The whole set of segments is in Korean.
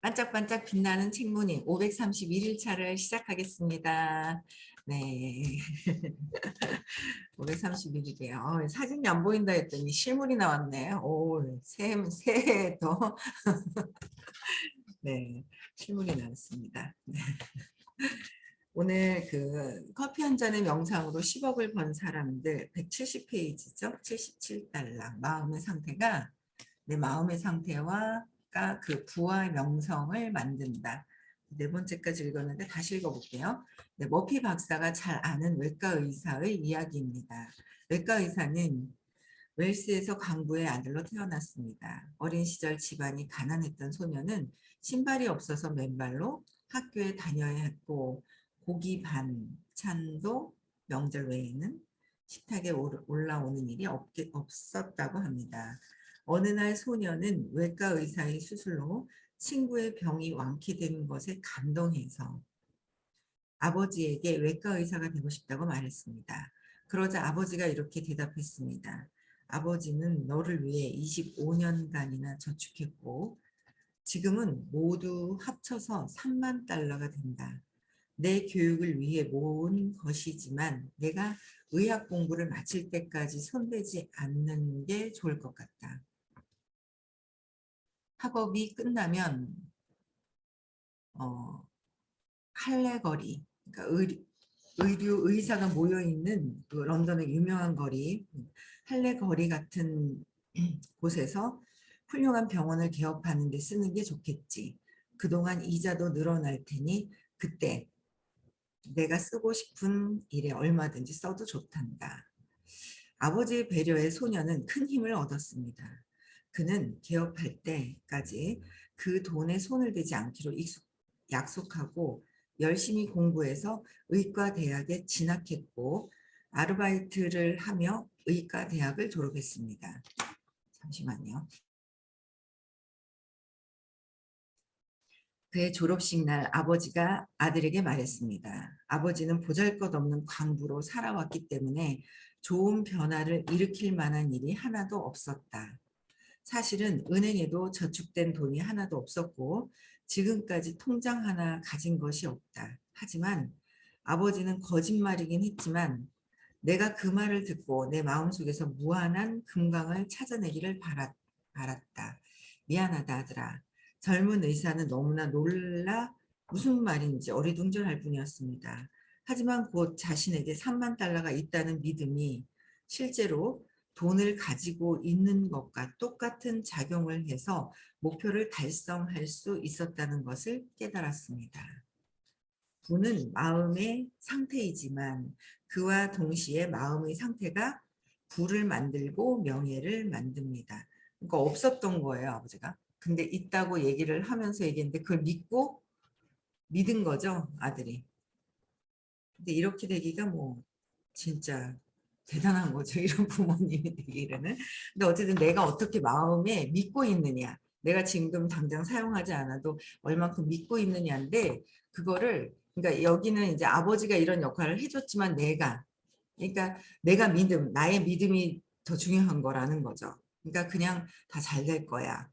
반짝반짝 빛나는 책무님 531일차를 시작하겠습니다. 네. 531일이에요. 사진이 안 보인다 했더니 실물이 나왔네. 오, 새해 더. 네, 실물이 나왔습니다. 네. 오늘 그 커피 한 잔의 명상으로 10억을 번 사람들 170페이지죠. 77달러. 마음의 상태가 내 마음의 상태와 그 부와 명성을 만든다. 네 번째까지 읽었는데 다시 읽어볼게요. 네, 머피 박사가 잘 아는 외과 의사의 이야기입니다. 외과 의사는 웰스에서 강부의 아들로 태어났습니다. 어린 시절 집안이 가난했던 소녀는 신발이 없어서 맨발로 학교에 다녀야 했고 고기 반찬도 명절 외에는 식탁에 올라오는 일이 없었다고 합니다. 어느 날 소녀는 외과 의사의 수술로 친구의 병이 완쾌된 것에 감동해서 아버지에게 외과 의사가 되고 싶다고 말했습니다. 그러자 아버지가 이렇게 대답했습니다. 아버지는 너를 위해 25년간이나 저축했고 지금은 모두 합쳐서 3만 달러가 된다. 내 교육을 위해 모은 것이지만 내가 의학 공부를 마칠 때까지 손대지 않는 게 좋을 것 같다. 학업이 끝나면 할례거리, 그러니까 의사가 모여있는 그 런던의 유명한 거리, 할례거리 같은 곳에서 훌륭한 병원을 개업하는 데 쓰는 게 좋겠지. 그동안 이자도 늘어날 테니 그때 내가 쓰고 싶은 일에 얼마든지 써도 좋단다. 아버지의 배려에 소녀는 큰 힘을 얻었습니다. 그는 개업할 때까지 그 돈에 손을 대지 않기로 약속하고 열심히 공부해서 의과대학에 진학했고 아르바이트를 하며 의과대학을 졸업했습니다. 잠시만요. 그의 졸업식 날 아버지가 아들에게 말했습니다. 아버지는 보잘것없는 광부로 살아왔기 때문에 좋은 변화를 일으킬 만한 일이 하나도 없었다. 사실은 은행에도 저축된 돈이 하나도 없었고 지금까지 통장 하나 가진 것이 없다. 하지만 아버지는 거짓말이긴 했지만 내가 그 말을 듣고 내 마음속에서 무한한 금강을 찾아내기를 바랐다. 미안하다 아들아. 젊은 의사는 너무나 놀라 무슨 말인지 어리둥절할 뿐이었습니다. 하지만 곧 자신에게 3만 달러가 있다는 믿음이 실제로 돈을 가지고 있는 것과 똑같은 작용을 해서 목표를 달성할 수 있었다는 것을 깨달았습니다. 부는 마음의 상태이지만 그와 동시에 마음의 상태가 부를 만들고 명예를 만듭니다. 그러니까 없었던 거예요, 아버지가. 근데 있다고 얘기를 하면서 얘기했는데 그걸 믿은 거죠, 아들이. 근데 이렇게 되기가 뭐 진짜 대단한 거죠. 이런 부모님이 되기는. 근데 어쨌든 내가 어떻게 마음에 믿고 있느냐. 내가 지금 당장 사용하지 않아도 얼만큼 믿고 있느냐인데 그거를 그러니까 여기는 이제 아버지가 이런 역할을 해줬지만 그러니까 내가 나의 믿음이 더 중요한 거라는 거죠. 그러니까 그냥 다 잘 될 거야.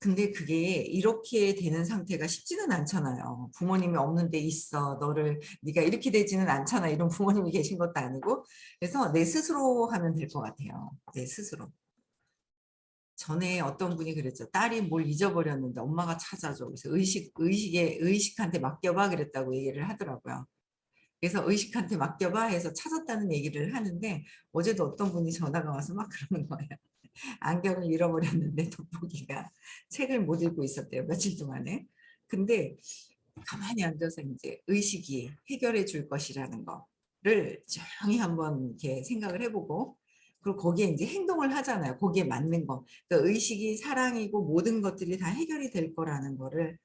근데 그게 이렇게 되는 상태가 쉽지는 않잖아요. 부모님이 없는데 있어. 네가 이렇게 되지는 않잖아. 이런 부모님이 계신 것도 아니고. 그래서 내 스스로 하면 될 것 같아요. 내 스스로. 전에 어떤 분이 그랬죠. 딸이 뭘 잊어버렸는데 엄마가 찾아줘. 그래서 의식한테 맡겨봐 그랬다고 얘기를 하더라고요. 그래서 의식한테 맡겨봐 해서 찾았다는 얘기를 하는데 어제도 어떤 분이 전화가 와서 막 그러는 거예요. 안경을 잃어버렸는데 돋보기가 책을 못 읽고 있었대요. 며칠 동안에. 근데 가만히 앉아서 이제 의식이 해결해 줄 것이라는 거를 조용히 한번 이렇게 생각을 해보고 그리고 거기에 이제 행동을 하잖아요. 거기에 맞는 거. 그러니까 의식이 사랑이고 모든 것들이 다 해결이 될 거라는 거를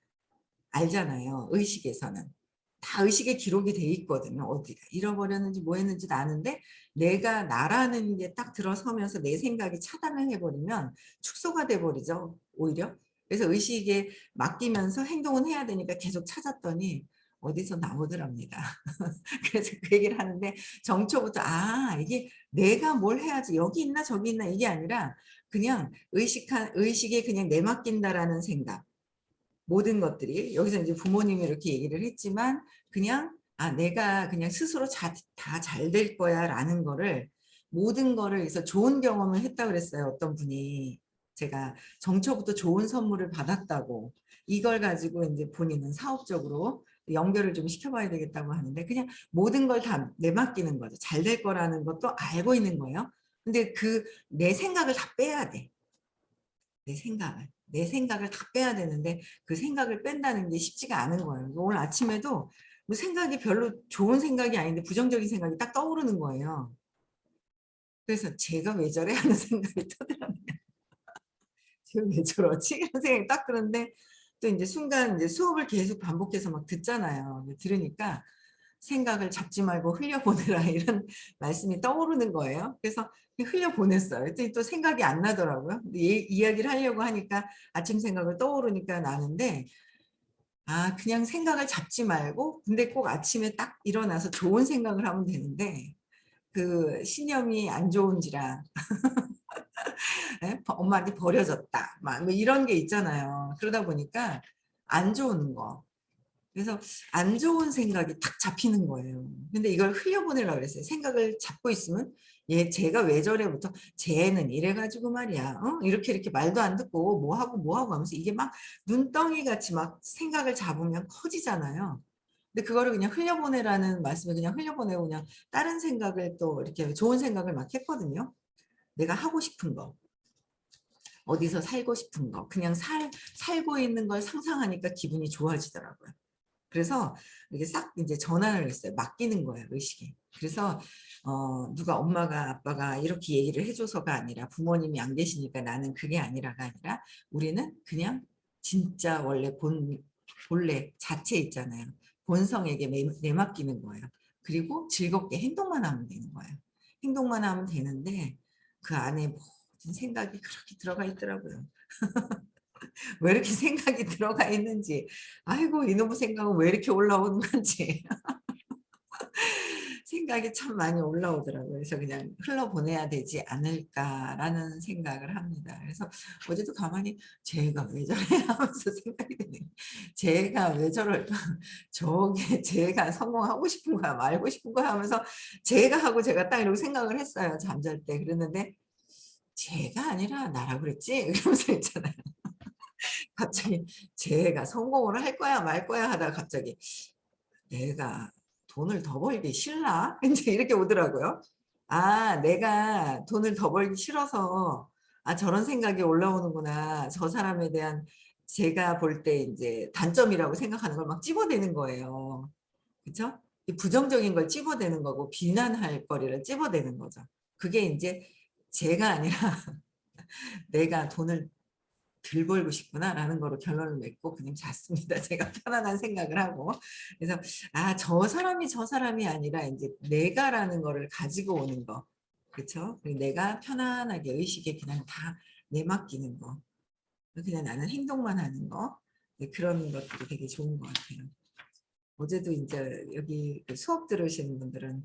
알잖아요. 의식에서는. 다 의식에 기록이 돼 있거든요. 어디가 잃어버렸는지 뭐 했는지도 아는데 내가 나라는 게 딱 들어서면서 내 생각이 차단을 해버리면 축소가 돼버리죠. 오히려. 그래서 의식에 맡기면서 행동은 해야 되니까 계속 찾았더니 어디서 나오더랍니다. 그래서 그 얘기를 하는데 정초부터 이게 내가 뭘 해야지 여기 있나 저기 있나 이게 아니라 그냥 의식에 그냥 내맡긴다라는 생각. 모든 것들이 여기서 이제 부모님이 이렇게 얘기를 했지만 그냥 내가 그냥 스스로 다 잘 될 거야라는 거를 모든 거를 그래서 좋은 경험을 했다 그랬어요. 어떤 분이 제가 정초부터 좋은 선물을 받았다고 이걸 가지고 이제 본인은 사업적으로 연결을 좀 시켜봐야 되겠다고 하는데 그냥 모든 걸 다 내맡기는 거죠. 잘 될 거라는 것도 알고 있는 거예요. 근데 내 생각을 다 빼야 돼. 내 생각을 다 빼야 되는데 그 생각을 뺀다는 게 쉽지가 않은 거예요. 오늘 아침에도 뭐 생각이 별로 좋은 생각이 아닌데 부정적인 생각이 딱 떠오르는 거예요. 그래서 제가 왜 저래 하는 생각이 떠들어요. 제가 왜 저러지? 이런 생각이 딱 드는데 또 이제 순간 이제 수업을 계속 반복해서 막 듣잖아요. 들으니까 생각을 잡지 말고 흘려보내라 이런 말씀이 떠오르는 거예요. 그래서 흘려보냈어요. 그랬더니 또 생각이 안 나더라고요. 이야기를 하려고 하니까 아침 생각을 떠오르니까 나는데 그냥 생각을 잡지 말고 근데 꼭 아침에 딱 일어나서 좋은 생각을 하면 되는데 그 신념이 안 좋은지라 엄마한테 버려졌다 막 뭐 이런 게 있잖아요. 그러다 보니까 안 좋은 거 그래서 안 좋은 생각이 탁 잡히는 거예요. 근데 이걸 흘려보내려고 그랬어요. 생각을 잡고 있으면 제가 왜 저래부터 쟤는 이래가지고 말이야. 이렇게 말도 안 듣고 뭐 하고 하면서 이게 막 눈덩이 같이 막 생각을 잡으면 커지잖아요. 근데 그거를 그냥 흘려보내라는 말씀을 그냥 흘려보내고 그냥 다른 생각을 또 이렇게 좋은 생각을 막 했거든요. 내가 하고 싶은 거, 어디서 살고 싶은 거, 그냥 살고 있는 걸 상상하니까 기분이 좋아지더라고요. 그래서 이게 싹 이제 전환을 했어요. 맡기는 거예요, 의식에. 그래서 누가 엄마가 아빠가 이렇게 얘기를 해줘서가 아니라 부모님이 안 계시니까 나는 그게 아니라가 아니라 우리는 그냥 진짜 원래 본래 자체 있잖아요. 본성에게 내맡기는 거예요. 그리고 즐겁게 행동만 하면 되는 거예요. 행동만 하면 되는데 그 안에 모든 생각이 그렇게 들어가 있더라고요. 왜 이렇게 생각이 들어가 있는지 아이고 이놈의 생각은 왜 이렇게 올라오는 건지 생각이 참 많이 올라오더라고요. 그래서 그냥 흘러보내야 되지 않을까라는 생각을 합니다. 그래서 어제도 가만히 제가 왜 저래 하면서 생각이 드네. 제가 왜 저럴까? 저게 제가 성공하고 싶은 거야 말고 싶은 거야 하면서 제가 하고 제가 딱 이러고 생각을 했어요. 잠잘 때. 그랬는데 제가 아니라 나라고 그랬지? 이러면서 있잖아요. 갑자기 제가 성공을 할 거야 말 거야 하다가 갑자기 내가 돈을 더 벌기 싫나? 이제 이렇게 오더라고요. 내가 돈을 더 벌기 싫어서 저런 생각이 올라오는구나. 저 사람에 대한 제가 볼 때 이제 단점이라고 생각하는 걸 막 찝어대는 거예요. 그렇죠? 부정적인 걸 찝어대는 거고 비난할 거리를 찝어대는 거죠. 그게 이제 제가 아니라 내가 돈을 덜 벌고 싶구나라는 거로 결론을 맺고 그냥 잤습니다. 제가 편안한 생각을 하고. 그래서 저 사람이 저 사람이 아니라 이제 내가라는 거를 가지고 오는 거. 그렇죠? 내가 편안하게 의식에 그냥 다 내맡기는 거. 그냥 나는 행동만 하는 거. 그런 것들이 되게 좋은 것 같아요. 어제도 이제 여기 수업 들으시는 분들은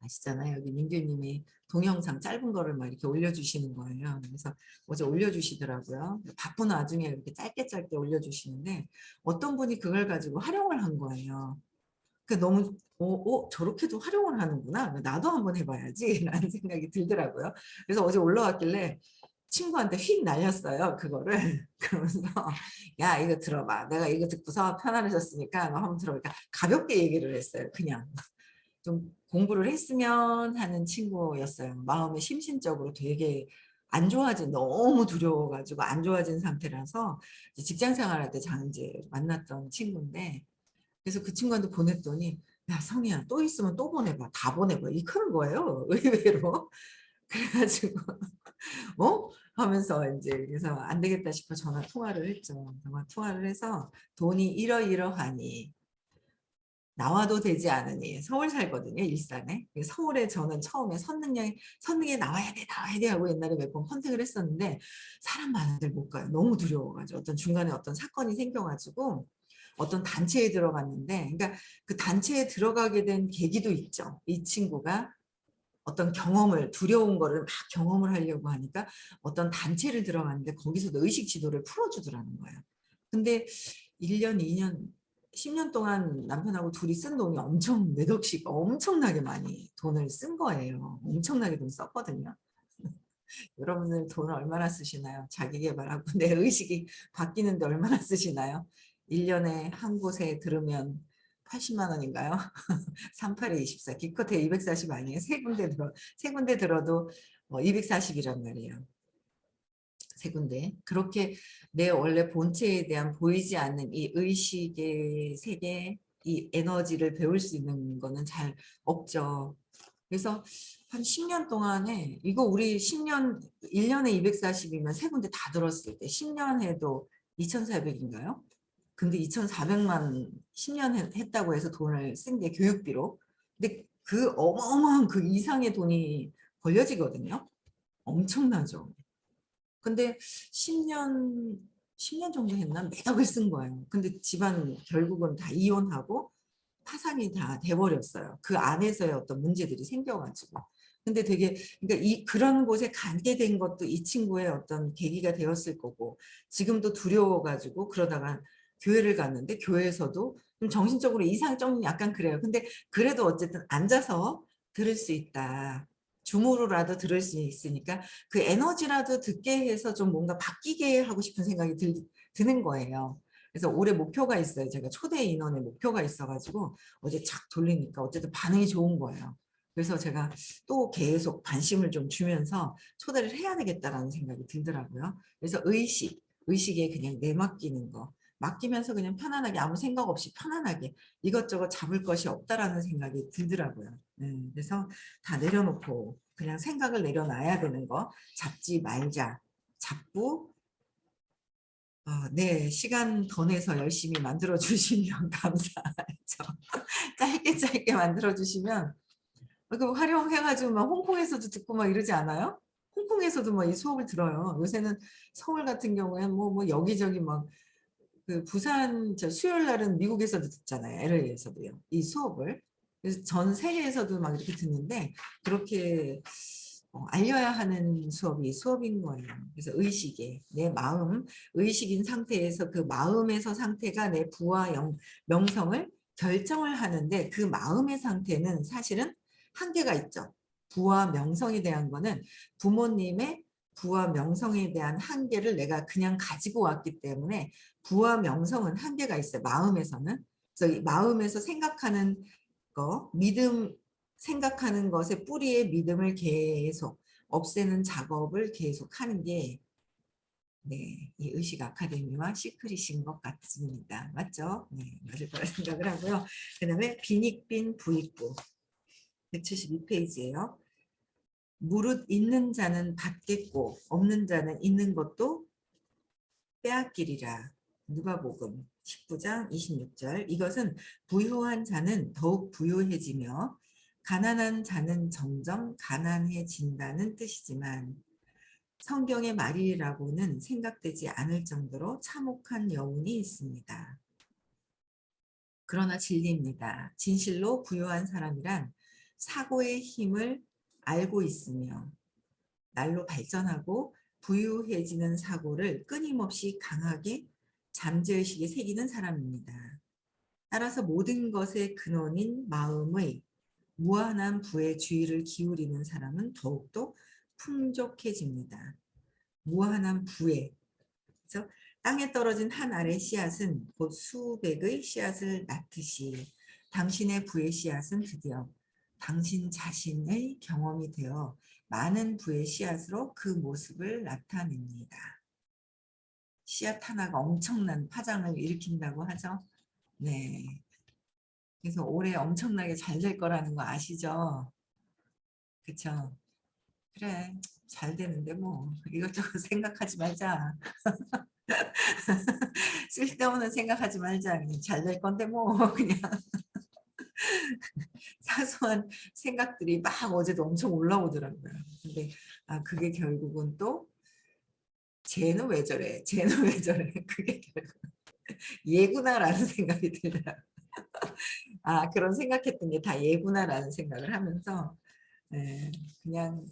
아시잖아요. 여기 민규님이 동영상 짧은 거를 막 이렇게 올려주시는 거예요. 그래서 어제 올려주시더라고요. 바쁜 와중에 이렇게 짧게 짧게 올려주시는데 어떤 분이 그걸 가지고 활용을 한 거예요. 그 너무 저렇게도 활용을 하는구나. 나도 한번 해봐야지 라는 생각이 들더라고요. 그래서 어제 올라왔길래 친구한테 휙 날렸어요. 그거를. 그러면서 야 이거 들어봐. 내가 이거 듣고서 편안해졌으니까 너 한번 들어보니까 가볍게 얘기를 했어요. 그냥. 좀 공부를 했으면 하는 친구였어요. 마음이 심신적으로 되게 안 좋아진 너무 두려워가지고 안 좋아진 상태라서 직장 생활할 때 이제 만났던 친구인데 그래서 그 친구한테 보냈더니 야 성희야 또 있으면 또 보내봐 다 보내봐 이 그런 거예요 의외로 그래가지고 하면서 이제 그래서 안 되겠다 싶어 전화 통화를 했죠. 전화 통화를 해서 돈이 이러이러하니 나와도 되지 않으니 서울 살거든요 일산에. 서울에 저는 처음에 선능에 나와야 돼 하고 옛날에 몇 번 컨택을 했었는데 사람 많은 데를 못 가요. 너무 두려워가지고 어떤 중간에 어떤 사건이 생겨가지고 어떤 단체에 들어갔는데 그러니까 그 단체에 들어가게 된 계기도 있죠. 이 친구가 어떤 경험을 두려운 거를 막 경험을 하려고 하니까 어떤 단체를 들어갔는데 거기서도 의식 지도를 풀어주더라는 거예요. 근데 1년, 2년, 10년 동안 남편하고 둘이 쓴 돈이 엄청 몇 억씩 엄청나게 많이 돈을 쓴 거예요. 엄청나게 돈 썼거든요. 여러분들 돈을 얼마나 쓰시나요? 자기 개발하고 내 의식이 바뀌는데 얼마나 쓰시나요? 1년에 한 곳에 들으면 80만 원인가요? 38에 24, 기껏해 240 아니에요? 세 군데 들어도 240이란 말이에요. 세 군데. 그렇게 내 원래 본체에 대한 보이지 않는 이 의식의 세계, 이 에너지를 배울 수 있는 거는 잘 없죠. 그래서 한 10년 동안에 이거 우리 10년 1년에 240이면 세 군데 다 들었을 때 10년 해도 2,400인가요? 근데 2,400만 10년 했다고 해서 돈을 쓴 게 교육비로. 근데 그 어마어마한 그 이상의 돈이 걸려지거든요. 엄청나죠. 근데 10년 정도 했나? 매덕을 쓴 거예요. 근데 집안 결국은 다 이혼하고 파산이 다 돼버렸어요. 그 안에서의 어떤 문제들이 생겨가지고. 근데 되게, 그러니까 그런 곳에 가게 된 것도 이 친구의 어떤 계기가 되었을 거고, 지금도 두려워가지고 그러다가 교회를 갔는데, 교회에서도 좀 정신적으로 이상 좀 약간 그래요. 근데 그래도 어쨌든 앉아서 들을 수 있다. 줌으로라도 들을 수 있으니까 그 에너지라도 듣게 해서 좀 뭔가 바뀌게 하고 싶은 생각이 드는 거예요. 그래서 올해 목표가 있어요. 제가 초대 인원의 목표가 있어가지고 어제 착 돌리니까 어쨌든 반응이 좋은 거예요. 그래서 제가 또 계속 관심을 좀 주면서 초대를 해야 되겠다라는 생각이 들더라고요. 그래서 의식에 그냥 내맡기는 거. 맡기면서 그냥 편안하게 아무 생각 없이 편안하게 이것저것 잡을 것이 없다라는 생각이 들더라고요. 그래서 다 내려놓고 그냥 생각을 내려놔야 되는 거 잡지 말자. 잡고 네, 시간 더 내서 열심히 만들어 주시면 감사하죠. 짧게 짧게 만들어 주시면 그 활용해가지고 막 홍콩에서도 듣고 막 이러지 않아요? 홍콩에서도 막 이 수업을 들어요. 요새는 서울 같은 경우에 뭐 여기저기 막 그 부산 저 수요일 날은 미국에서도 듣잖아요. LA에서도요. 이 수업을. 그래서 전 세계에서도 막 이렇게 듣는데 그렇게 알려야 하는 수업이 수업인 거예요. 그래서 의식에 내 마음, 의식인 상태에서 그 마음에서 상태가 내 부와 명성을 결정을 하는데 그 마음의 상태는 사실은 한계가 있죠. 부와 명성에 대한 거는 부모님의 부와 명성에 대한 한계를 내가 그냥 가지고 왔기 때문에 부와 명성은 한계가 있어요. 마음에서는. 그래서 이 마음에서 생각하는 거, 믿음, 생각하는 것의 뿌리의 믿음을 계속 없애는 작업을 계속 하는 게 네, 이 의식 아카데미와 시크릿인 것 같습니다. 맞죠? 네, 맞을 거라 생각을 하고요. 그 다음에 빈익빈 부익부 172페이지예요. 무릇 있는 자는 받겠고 없는 자는 있는 것도 빼앗기리라. 누가복음 19장 26절. 이것은 부유한 자는 더욱 부유해지며 가난한 자는 점점 가난해진다는 뜻이지만 성경의 말이라고는 생각되지 않을 정도로 참혹한 여운이 있습니다. 그러나 진리입니다. 진실로 부유한 사람이란 사고의 힘을 알고 있으며 날로 발전하고 부유해지는 사고를 끊임없이 강하게 잠재의식에 새기는 사람입니다. 따라서 모든 것의 근원인 마음의 무한한 부에 주의를 기울이는 사람은 더욱더 풍족해집니다. 무한한 부에. 그래서 땅에 떨어진 한 알의 씨앗은 곧 수백의 씨앗을 낳듯이 당신의 부의 씨앗은 드디어 당신 자신의 경험이 되어 많은 부의 씨앗으로 그 모습을 나타냅니다. 씨앗 하나가 엄청난 파장을 일으킨다고 하죠. 네. 그래서 올해 엄청나게 잘 될 거라는 거 아시죠? 그쵸? 그래, 잘 되는데 뭐 이것저것 생각하지 말자. 쓸데없는 생각하지 말자. 잘 될 건데 뭐 그냥 사소한 생각들이 막 어제도 엄청 올라오더라고요. 근데 그게 결국은 또 쟤는 왜 저래? 쟤는 왜 저래? 그게 결국 얘구나라는 생각이 들더라고요. 그런 생각했던 게 다 얘구나라는 생각을 하면서 그냥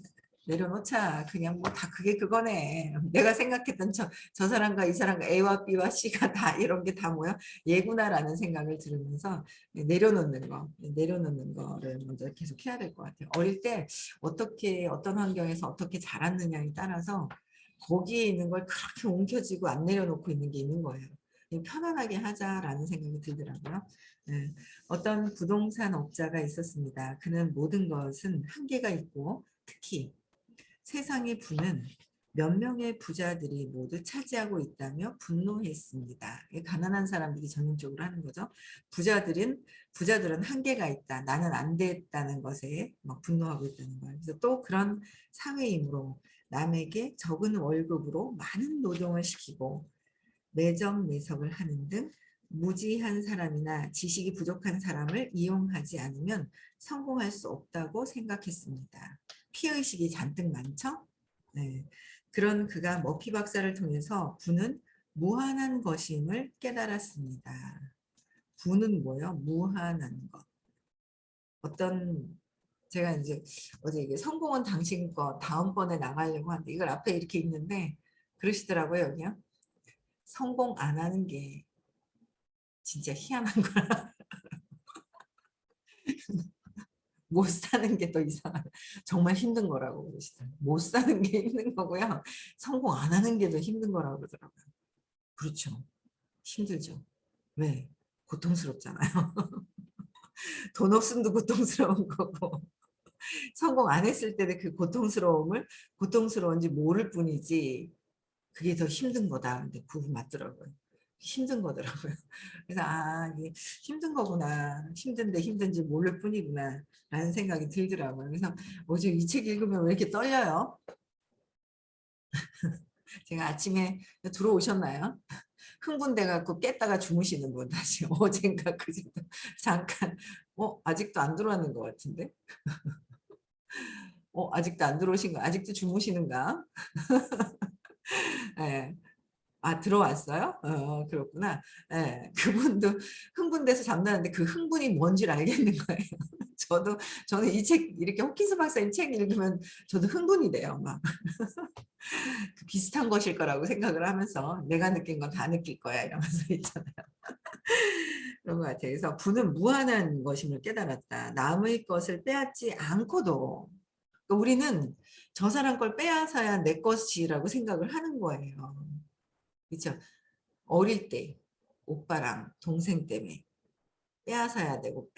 내려놓자. 그냥 뭐 다 그게 그거네. 내가 생각했던 저 사람과 이 사람과 A와 B와 C가 다 이런 게 다 뭐야? 얘구나라는 생각을 들으면서 내려놓는 거를 먼저 계속 해야 될 것 같아요. 어릴 때 어떻게 어떤 환경에서 어떻게 자랐느냐에 따라서 거기에 있는 걸 그렇게 옮겨지고 안 내려놓고 있는 게 있는 거예요. 편안하게 하자라는 생각이 들더라고요. 네. 어떤 부동산 업자가 있었습니다. 그는 모든 것은 한계가 있고 특히 세상의 부는 몇 명의 부자들이 모두 차지하고 있다며 분노했습니다. 가난한 사람들이 전형적으로 하는 거죠. 부자들은 한계가 있다. 나는 안 됐다는 것에 막 분노하고 있다는 거예요. 그래서 또 그런 사회이므로 남에게 적은 월급으로 많은 노동을 시키고 매정매석을 하는 등 무지한 사람이나 지식이 부족한 사람을 이용하지 않으면 성공할 수 없다고 생각했습니다. 피해의식이 잔뜩 많죠? 네. 그런 그가 머피 박사를 통해서 부는 무한한 것임을 깨달았습니다. 부는 뭐요? 무한한 것. 어떤 제가 이제 어제 이게 성공은 당신 거 다음번에 나가려고 하는데 이걸 앞에 이렇게 있는데 그러시더라고요, 여기요. 성공 안 하는 게 진짜 희한한 거야. 못 사는 게 더 이상하다. 정말 힘든 거라고 그러시더라고요. 못 사는 게 힘든 거고요. 성공 안 하는 게 더 힘든 거라고 그러더라고요. 그렇죠. 힘들죠. 왜? 고통스럽잖아요. 돈 없음도 고통스러운 거고 성공 안 했을 때는 그 고통스러운지 모를 뿐이지 그게 더 힘든 거다. 근데 그거 맞더라고요. 힘든 거더라고요. 그래서 이게 힘든 거구나. 힘든데 힘든지 모를 뿐이구나. 라는 생각이 들더라고요. 그래서 어제 이 책 읽으면 왜 이렇게 떨려요? 제가 아침에 들어오셨나요? 흥분돼 갖고 깼다가 주무시는 분 다시 어젠가 그제도 잠깐 아직도 안 들어왔는 것 같은데 아직도 안 들어오신 거 아직도 주무시는가? 네. 들어왔어요? 그렇구나. 예, 그분도 흥분돼서 잠나는데 그 흥분이 뭔지를 알겠는 거예요. 저는 이 책, 이렇게 호킨스 박사님 책 읽으면 저도 흥분이 돼요. 막. 그 비슷한 것일 거라고 생각을 하면서 내가 느낀 건 다 느낄 거야. 이러면서 있잖아요. 그런 것 같아요. 그래서 부는 무한한 것임을 깨달았다. 남의 것을 빼앗지 않고도 그러니까 우리는 저 사람 걸 빼앗아야 내 것이라고 생각을 하는 거예요. 그렇죠? 어릴 때 오빠랑 동생 때문에 빼앗아야 되고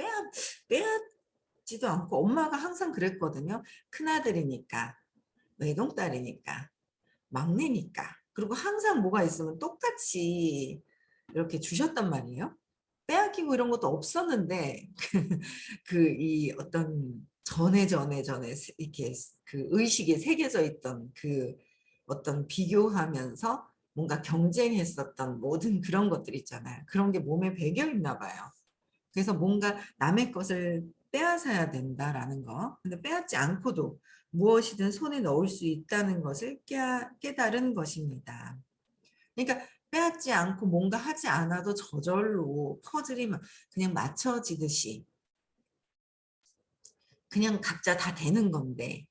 빼앗지도 않고 엄마가 항상 그랬거든요. 큰아들이니까 외동딸이니까 막내니까 그리고 항상 뭐가 있으면 똑같이 이렇게 주셨단 말이에요. 빼앗기고 이런 것도 없었는데 이 어떤 전에 이렇게 그 의식에 새겨져 있던 그 어떤 비교하면서 뭔가 경쟁했었던 모든 그런 것들 있잖아요. 그런 게 몸에 배겨 있나 봐요. 그래서 뭔가 남의 것을 빼앗아야 된다라는 거. 근데 빼앗지 않고도 무엇이든 손에 넣을 수 있다는 것을 깨달은 것입니다. 그러니까 빼앗지 않고 뭔가 하지 않아도 저절로 퍼즐이 그냥 맞춰지듯이 그냥 각자 다 되는 건데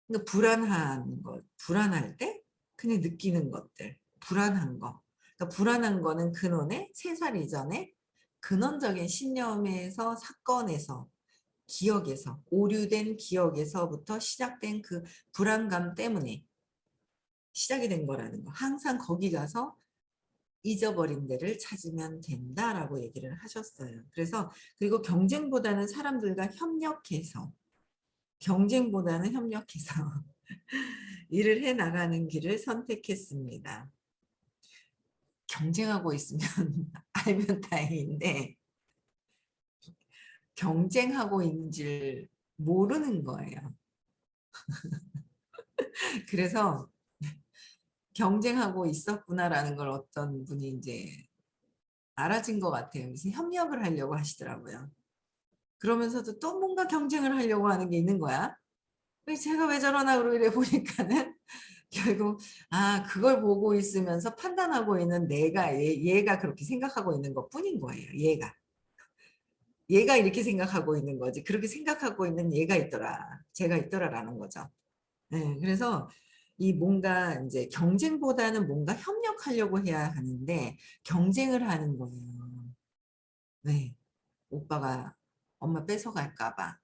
그러니까 불안한 것, 불안할 때 그냥 느끼는 것들, 불안한 거. 그러니까 불안한 거는 근원에 3살 이전에 근원적인 신념에서 사건에서 기억에서 오류된 기억에서부터 시작된 그 불안감 때문에 시작이 된 거라는 거. 항상 거기 가서 잊어버린 데를 찾으면 된다라고 얘기를 하셨어요. 그래서 그리고 경쟁보다는 협력해서 일을 해 나가는 길을 선택했습니다. 경쟁하고 있으면 알면 다행인데 경쟁하고 있는 줄 모르는 거예요. 그래서 경쟁하고 있었구나라는 걸 어떤 분이 이제 알아진 것 같아요. 그래서 협력을 하려고 하시더라고요. 그러면서도 또 뭔가 경쟁을 하려고 하는 게 있는 거야. 제가 왜 저러나 그러고 이래 보니까는 결국 그걸 보고 있으면서 판단하고 있는 얘가 그렇게 생각하고 있는 것 뿐인 거예요. 얘가. 얘가 이렇게 생각하고 있는 거지. 그렇게 생각하고 있는 얘가 있더라. 제가 있더라라는 거죠. 네, 그래서 이 뭔가 이제 경쟁보다는 뭔가 협력하려고 해야 하는데 경쟁을 하는 거예요. 네, 오빠가 엄마 뺏어갈까 봐.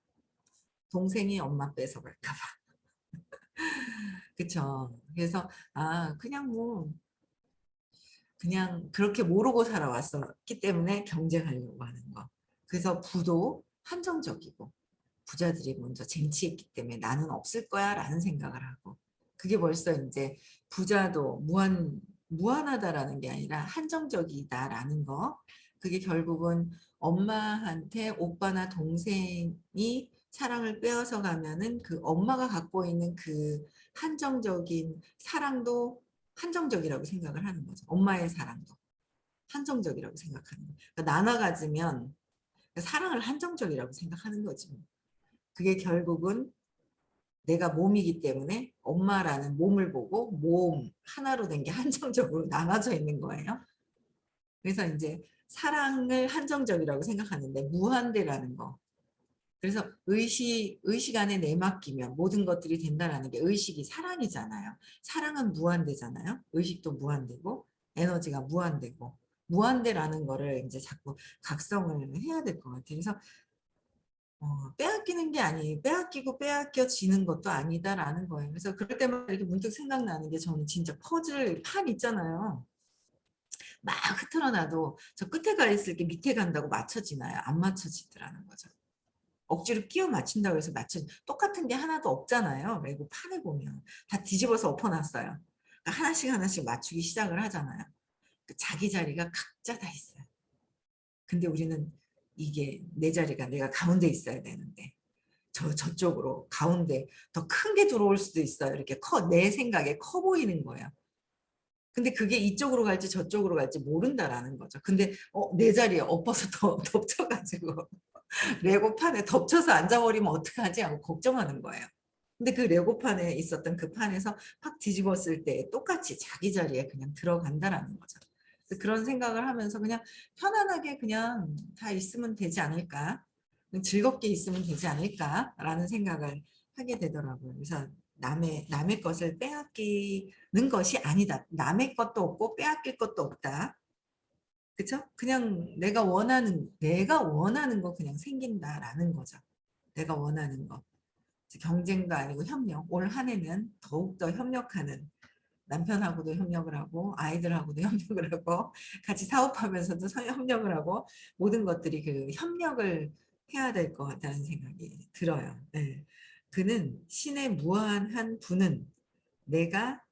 동생이 엄마 뺏어갈까 봐. 그쵸. 그래서 그냥 뭐 그냥 그렇게 모르고 살아왔었기 때문에 경쟁하려고 하는 거. 그래서 부도 한정적이고 부자들이 먼저 쟁취했기 때문에 나는 없을 거야 라는 생각을 하고 그게 벌써 이제 부자도 무한하다라는 게 아니라 한정적이다라는 거. 그게 결국은 엄마한테 오빠나 동생이 사랑을 빼앗아 가면은 그 엄마가 갖고 있는 그 한정적인 사랑도 한정적이라고 생각을 하는 거죠. 엄마의 사랑도 한정적이라고 생각하는 거예요. 그러니까 나눠 가지면 사랑을 한정적이라고 생각하는 거지. 그게 결국은 내가 몸이기 때문에 엄마라는 몸을 보고 몸 하나로 된 게 한정적으로 나눠져 있는 거예요. 그래서 이제 사랑을 한정적이라고 생각하는데 무한대라는 거. 그래서 의식 안에 내맡기면 모든 것들이 된다라는 게 의식이 사랑이잖아요. 사랑은 무한대잖아요. 의식도 무한대고 에너지가 무한대고 무한대라는 거를 이제 자꾸 각성을 해야 될 것 같아요. 그래서 빼앗기는 게 아니, 빼앗기고 빼앗겨지는 것도 아니다라는 거예요. 그래서 그럴 때마다 이렇게 문득 생각나는 게 저는 진짜 퍼즐 판 있잖아요. 막 흐트러놔도 저 끝에 가 있을 게 밑에 간다고 맞춰지나요? 안 맞춰지더라는 거죠. 억지로 끼워 맞춘다고 해서 똑같은 게 하나도 없잖아요. 레고 판에 보면 다 뒤집어서 엎어놨어요. 그러니까 하나씩 하나씩 맞추기 시작을 하잖아요. 그 자기 자리가 각자 다 있어요. 근데 우리는 이게 내 자리가 내가 가운데 있어야 되는데 저쪽으로 가운데 더 큰 게 들어올 수도 있어요. 이렇게 내 생각에 커 보이는 거예요. 근데 그게 이쪽으로 갈지 저쪽으로 갈지 모른다라는 거죠. 근데 내 자리에 엎어서 더 덮쳐가지고 레고판에 덮쳐서 앉아버리면 어떡하지 하고 걱정하는 거예요. 근데 그 레고판에 있었던 그 판에서 팍 뒤집었을 때 똑같이 자기 자리에 그냥 들어간다라는 거죠. 그런 생각을 하면서 그냥 편안하게 그냥 다 있으면 되지 않을까? 즐겁게 있으면 되지 않을까라는 생각을 하게 되더라고요. 그래서 남의 것을 빼앗기는 것이 아니다. 남의 것도 없고 빼앗길 것도 없다. 그쵸? 그냥 내가 원하는 거 그냥 생긴다라는 거죠. 내가 원하는 거. 경쟁도 아니고 협력. 올 한 해는 더욱더 협력하는 남편하고도 협력을 하고 아이들하고도 협력을 하고 같이 사업하면서도 협력을 하고 모든 것들이 그 협력을 해야 될 것 같다는 생각이 들어요. 네. 그는 신의 무한한 부는 내가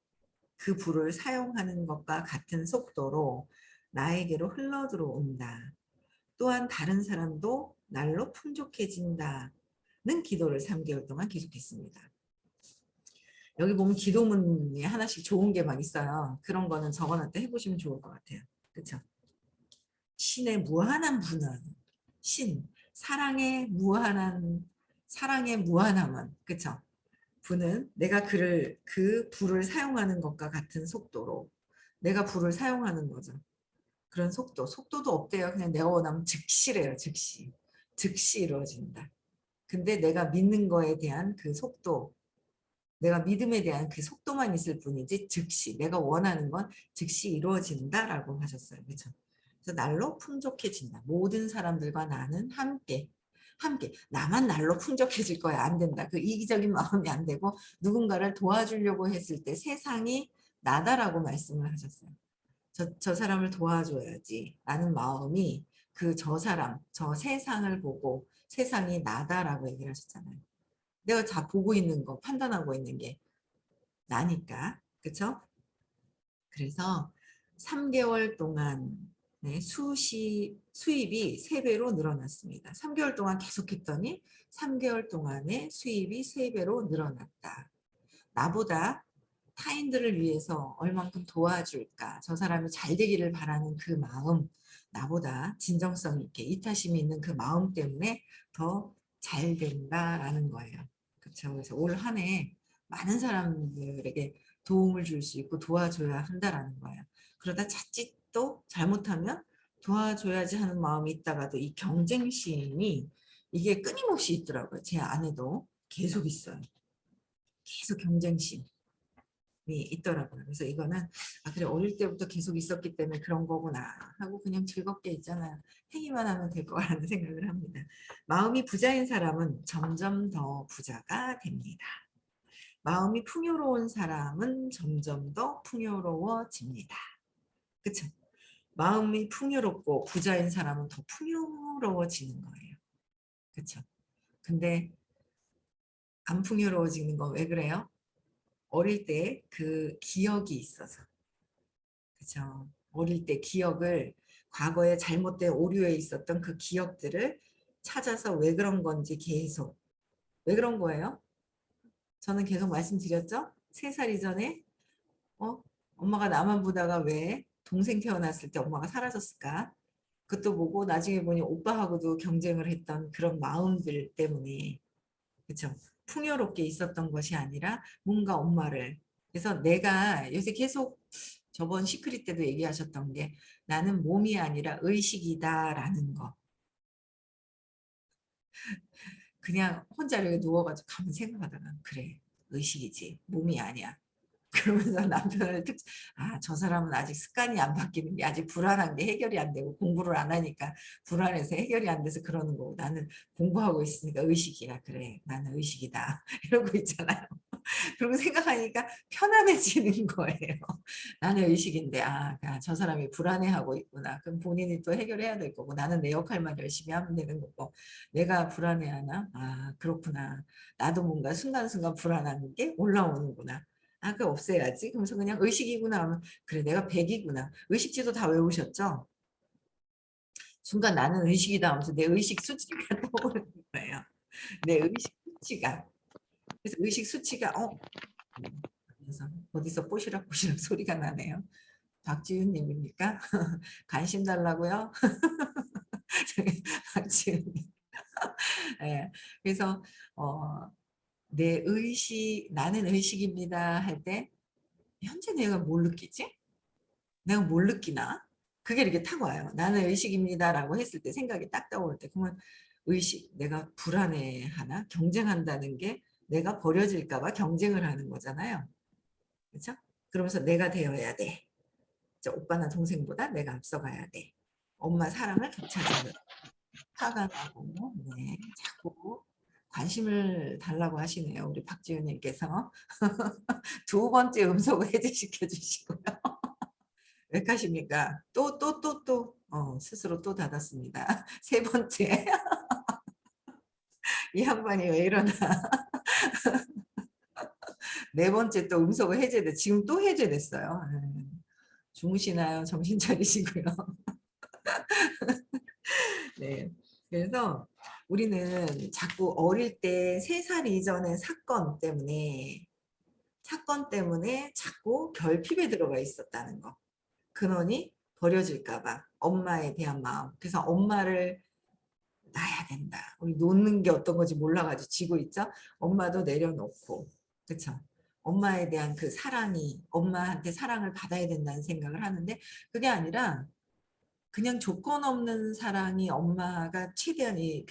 그 부를 사용하는 것과 같은 속도로 나에게로 흘러 들어온다. 또한 다른 사람도 날로 풍족해진다는 기도를 3개월 동안 계속했습니다. 여기 보면 기도문이 하나씩 좋은 게 막 있어요. 그런 거는 적어놨다 해보시면 좋을 것 같아요. 그렇죠? 신의 무한한 분은 사랑의 무한함은 그렇죠? 분은 내가 그 불을 사용하는 것과 같은 속도로 내가 불을 사용하는 거죠. 그런 속도도 없대요. 그냥 내가 원하면 즉시래요. 즉시 이루어진다. 근데 내가 믿는 거에 대한 그 속도, 내가 믿음에 대한 그 속도만 있을 뿐이지 즉시 내가 원하는 건 즉시 이루어진다라고 하셨어요. 그렇죠? 그래서 날로 풍족해진다. 모든 사람들과 나는 함께 나만 날로 풍족해질 거야 안 된다. 그 이기적인 마음이 안 되고 누군가를 도와주려고 했을 때 세상이 나다라고 말씀을 하셨어요. 저 사람을 도와줘야지 라는 마음이 그 저 세상을 보고 세상이 나다라고 얘기를 하셨잖아요. 내가 다 보고 있는 거 판단하고 있는 게 나니까 그쵸? 그래서 3개월 동안 네, 수입이 3배로 늘어났습니다. 3개월 동안 계속했더니 3개월 동안에 수입이 3배로 늘어났다. 나보다 타인들을 위해서 얼만큼 도와줄까? 저 사람이 잘 되기를 바라는 그 마음, 나보다 진정성 있게 이타심이 있는 그 마음 때문에 더 잘 된다라는 거예요. 그렇죠. 그래서 올 한 해 많은 사람들에게 도움을 줄 수 있고 도와줘야 한다라는 거예요. 그러다 자칫 또 잘못하면 도와줘야지 하는 마음이 있다가도 이 경쟁심이 이게 끊임없이 있더라고요. 제 안에도 계속 있어요. 계속 경쟁심이 있더라고요. 그래서 이거는 아 그래 어릴 때부터 계속 있었기 때문에 그런 거구나 하고 그냥 즐겁게 있잖아요. 행위만 하면 될 거라는 생각을 합니다. 마음이 부자인 사람은 점점 더 부자가 됩니다. 마음이 풍요로운 사람은 점점 더 풍요로워집니다. 그쵸? 마음이 풍요롭고 부자인 사람은 더 풍요로워지는 거예요. 그쵸? 근데 안 풍요로워지는 건 왜 그래요? 어릴 때 그 기억이 있어서. 그쵸? 어릴 때 기억을 과거에 잘못된 오류에 있었던 그 기억들을 찾아서 왜 그런 건지 계속 왜 그런 거예요? 저는 계속 말씀드렸죠? 3살 이전에 엄마가 나만 보다가 왜 동생 태어났을 때 엄마가 사라졌을까? 그것도 보고 나중에 보니 오빠하고도 경쟁을 했던 그런 마음들 때문에 그쵸? 풍요롭게 있었던 것이 아니라 뭔가 엄마를 그래서 내가 요새 계속 저번 시크릿 때도 얘기하셨던 게 나는 몸이 아니라 의식이다라는 거 그냥 혼자 이렇게 누워가지고 가만 생각하다가 그래 의식이지 몸이 아니야 그러면서 남편을 저 사람은 아직 습관이 안 바뀌는 게 아직 불안한 게 해결이 안 되고 공부를 안 하니까 불안해서 해결이 안 돼서 그러는 거고 나는 공부하고 있으니까 의식이야. 그래, 나는 의식이다. 이러고 있잖아요. 그리고 생각하니까 편안해지는 거예요. 나는 의식인데 저 사람이 불안해하고 있구나. 그럼 본인이 또 해결해야 될 거고 나는 내 역할만 열심히 하면 되는 거고 내가 불안해하나? 그렇구나. 나도 뭔가 순간순간 불안한 게 올라오는구나. 그거 없애야지. 그러면서 그냥 의식이구나 하면 그래 내가 100이구나. 의식지도 다 외우셨죠? 순간 나는 의식이다 하면서 내 의식 수치가 떠오르는 거예요. 내 의식 수치가. 그래서 의식 수치가 그래서 어디서 뽀시락뽀시락 소리가 나네요. 박지윤 님입니까? 관심 달라고요? 박지윤 님. 예. 그래서 내 의식 나는 의식입니다 할 때 현재 내가 뭘 느끼지? 내가 뭘 느끼나? 그게 이렇게 타고 와요. 나는 의식입니다라고 했을 때 생각이 딱 떠올 때 그러면 의식 내가 불안해하나? 경쟁한다는 게 내가 버려질까 봐 경쟁을 하는 거잖아요. 그렇죠? 그러면서 내가 되어야 돼. 오빠나 동생보다 내가 앞서가야 돼. 엄마 사랑을 되찾으려 화가 나고 네, 자꾸 관심을 달라고 하시네요. 우리 박지윤님께서 두 번째 음소거 해제시켜 주시고요. 왜 가십니까? 스스로 또 닫았습니다. 세 번째 이 양반이 왜 이러나 네 번째 또 음소거 해제돼 지금 또 해제됐어요. 주무시나요? 정신 차리시고요. 네. 그래서 우리는 자꾸 어릴 때 3살 이전의 사건 때문에 자꾸 결핍에 들어가 있었다는 거. 근원이 버려질까 봐 엄마에 대한 마음. 그래서 엄마를 놔야 된다. 우리 놓는 게 어떤 건지 몰라가지고 지고 있죠. 엄마도 내려놓고 그렇죠. 엄마에 대한 그 사랑이 엄마한테 사랑을 받아야 된다는 생각을 하는데 그게 아니라 그냥 조건 없는 사랑이 엄마가 최대한 이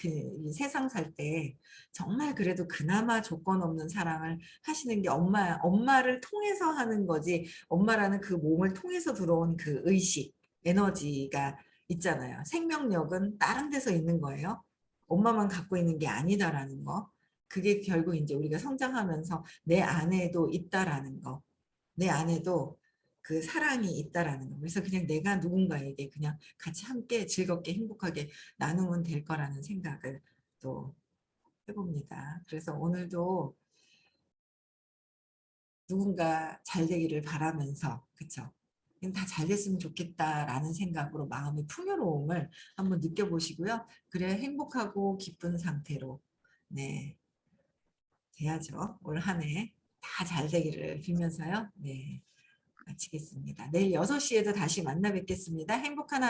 세상 살 때 정말 그래도 그나마 조건 없는 사랑을 하시는 게 엄마를 통해서 하는 거지 엄마라는 그 몸을 통해서 들어온 그 의식, 에너지가 있잖아요. 생명력은 다른 데서 있는 거예요. 엄마만 갖고 있는 게 아니다라는 거. 그게 결국 이제 우리가 성장하면서 내 안에도 있다라는 거. 내 안에도 그 사랑이 있다라는 거. 그래서 그냥 내가 누군가에게 그냥 같이 함께 즐겁게 행복하게 나누면 될 거라는 생각을 또 해봅니다. 그래서 오늘도 누군가 잘 되기를 바라면서 그쵸? 다 잘 됐으면 좋겠다라는 생각으로 마음의 풍요로움을 한번 느껴보시고요. 그래 행복하고 기쁜 상태로 네 돼야죠. 올 한 해 다 잘 되기를 빌면서요. 네 마치겠습니다. 내일 6시에도 다시 만나 뵙겠습니다. 행복한 하루